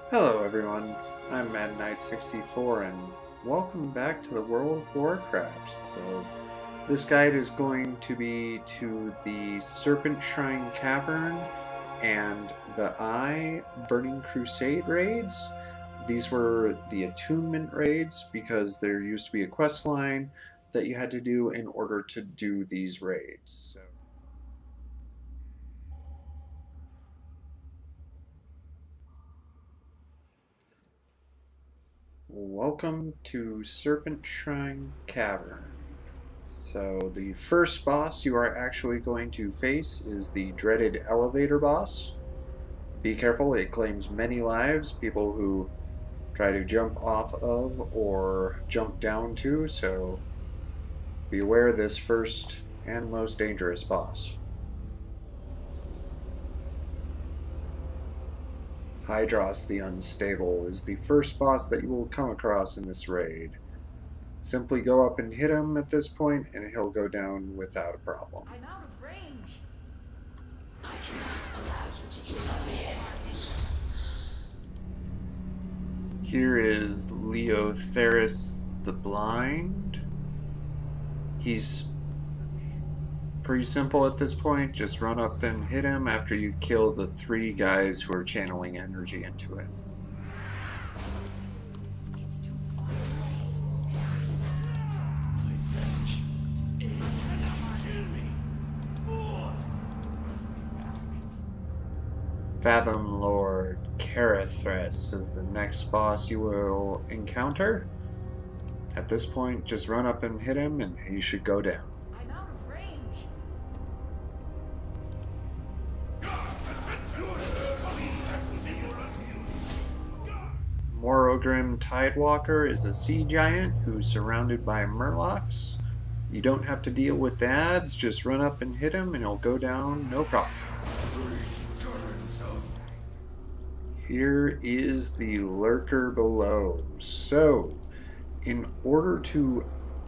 Hello everyone, I'm Madknight 64 and welcome back to the world of Warcraft. So this guide is going to be to the Serpentshrine Cavern and the Burning Crusade raids. These were the Attunement raids because there used to be a quest line that you had to do in order to do these raids. Welcome to Serpentshrine Cavern. So the first boss you are actually going to face is the dreaded elevator boss. Be careful, it claims many lives, people who try to jump off of or jump down to, so be aware of this first and most dangerous boss. Hydros the Unstable is the first boss that you will come across in this raid. Simply go up and hit him at this point, and he'll go down without a problem. I'm out of range. I cannot allow you to interfere. Here is Leotheris the Blind. He's pretty simple at this point. Just run up and hit him after you kill the 3 guys who are channeling energy into it. Fathom Lord Kael'thas is the next boss you will encounter. At this point, just run up and hit him and he should go down. I'm out of range. Morogrim Tidewalker is a sea giant who's surrounded by murlocs. You don't have to deal with the ads, just run up and hit him and he'll go down, no problem. Here is the lurker below. So, in order to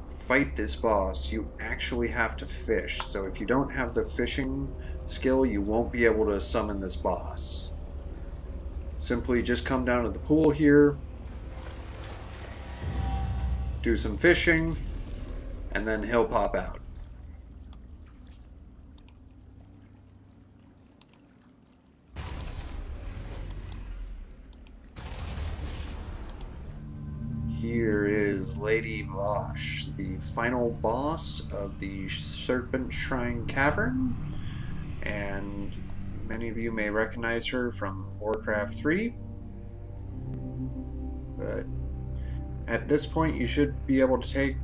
fight this boss, you actually have to fish. So if you don't have the fishing skill, you won't be able to summon this boss. Simply just come down to the pool here, do some fishing, and then he'll pop out. Here is Lady Vosh, the final boss of the Serpentshrine Cavern, and many of you may recognize her from Warcraft 3. But at this point, you should be able to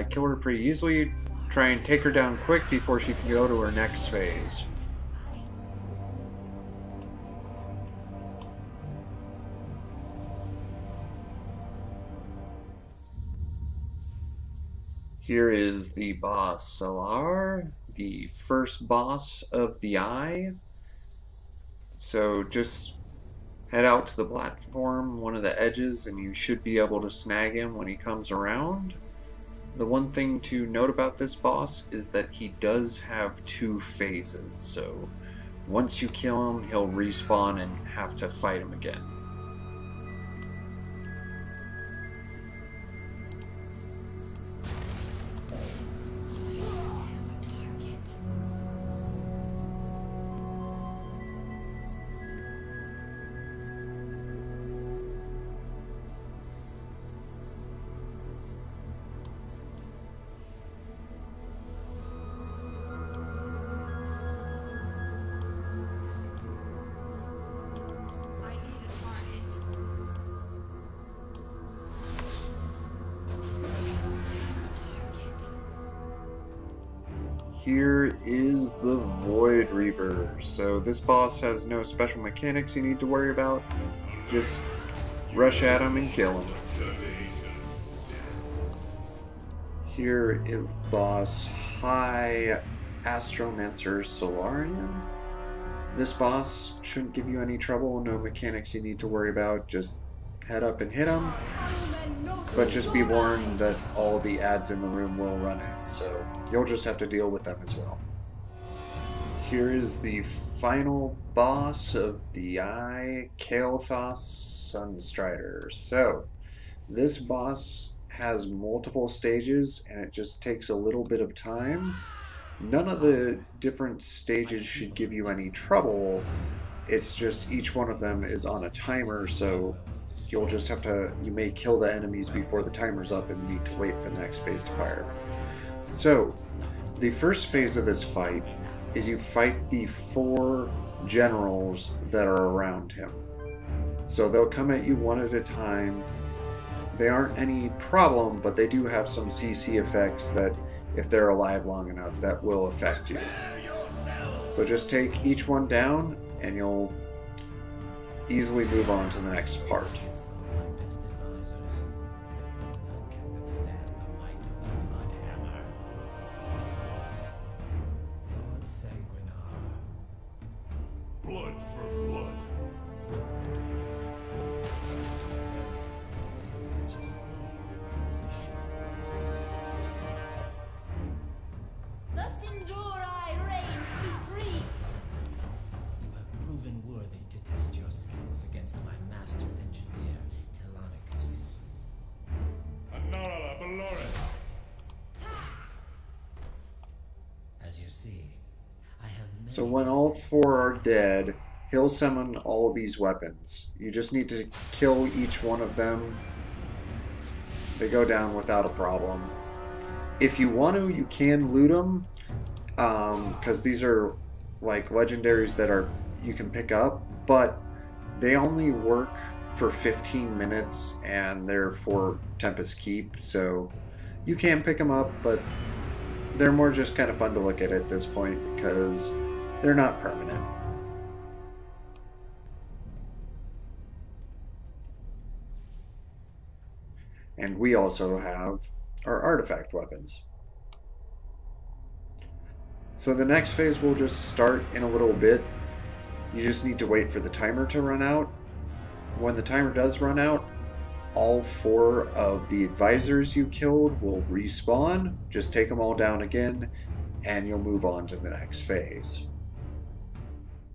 kill her pretty easily. Try and take her down quick before she can go to her next phase. Here is the boss Salar, the first boss of the Eye. So just head out to the platform, one of the edges, and you should be able to snag him when he comes around. The one thing to note about this boss is that he does have 2 phases, so once you kill him, he'll respawn and have to fight him again. Here is the Void Reaver. So this boss has no special mechanics you need to worry about. Just rush at him and kill him. Here is boss High Astromancer Solarian. This boss shouldn't give you any trouble, no mechanics you need to worry about. Just head up and hit him. But just be warned that all the ads in the room will run it, so you'll just have to deal with them as well. here is the final boss of the Eye, Kael'thas Sunstrider. So, this boss has multiple stages and it just takes a little bit of time. None of the different stages should give you any trouble. It's just each one of them is on a timer, so you'll just have to, you may kill the enemies before the timer's up and need to wait for the next phase to fire. So, the first phase of this fight is you fight the 4 generals that are around him. So they'll come at you one at a time. They aren't any problem, but they do have some CC effects that, if they're alive long enough, that will affect you. So just take each one down and you'll easily move on to the next part. Blood for blood. Thus endure I reign supreme. You have proven worthy to test your skills against my master engineer, Telonicus. Anara Belore. As you see, I have many... So when all 4 are dead, he'll summon all these weapons. You just need to kill each one of them. They go down without a problem. If you want to, you can loot them, because these are like legendaries that are you can pick up, but they only work for 15 minutes and they're for Tempest Keep, so you can pick them up, but they're more just kind of fun to look at this point because they're not permanent. And we also have our artifact weapons. So the next phase will just start in a little bit. You just need to wait for the timer to run out. When the timer does run out, all 4 of the advisors you killed will respawn. Just take them all down again, and you'll move on to the next phase.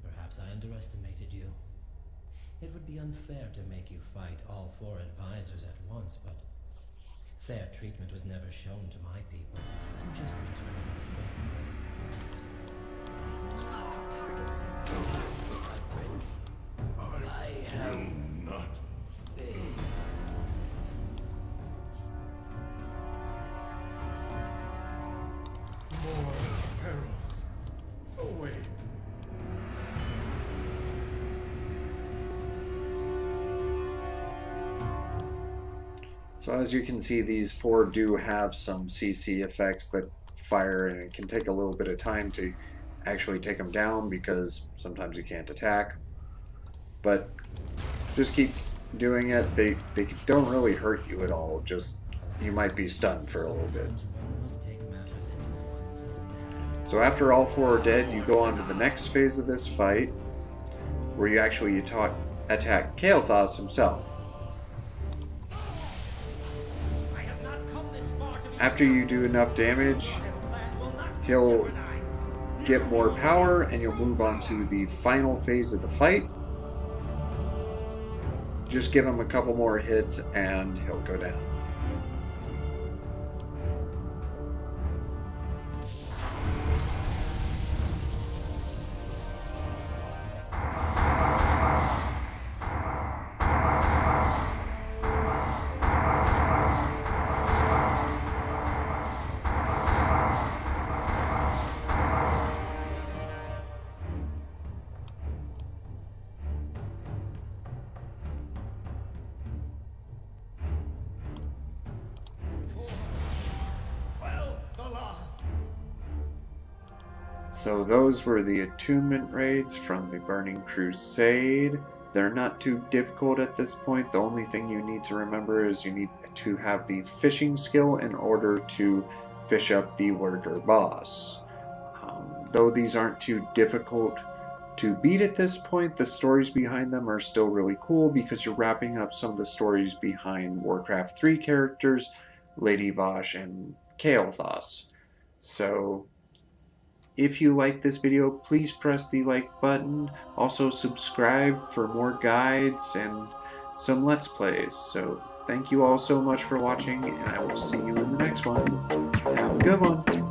Perhaps I underestimated you. It would be unfair to make you fight all 4 advisors at once, but fair treatment was never shown to my people. I'm just returning the favor. Prince. I will not. More perils await. So as you can see, these 4 do have some CC effects that fire, and it can take a little bit of time to actually take them down because sometimes you can't attack. But just keep doing it. They don't really hurt you at all, just you might be stunned for a little bit. One must take matters into one's own hands. So after all 4 are dead, you go on to the next phase of this fight, where you actually attack Kael'thas himself. After you do enough damage, he'll get more power and you'll move on to the final phase of the fight. Just give him a couple more hits and he'll go down. So those were the Attunement raids from the Burning Crusade. They're not too difficult at this point. The only thing you need to remember is you need to have the fishing skill in order to fish up the lurker boss. Though these aren't too difficult to beat at this point, the stories behind them are still really cool because you're wrapping up some of the stories behind Warcraft 3 characters, Lady Vosh and Kael'thas. So If you like this video, please press the like button. Also subscribe for more guides and some Let's Plays. So thank you all so much for watching, and I will see you in the next one. Have a good one.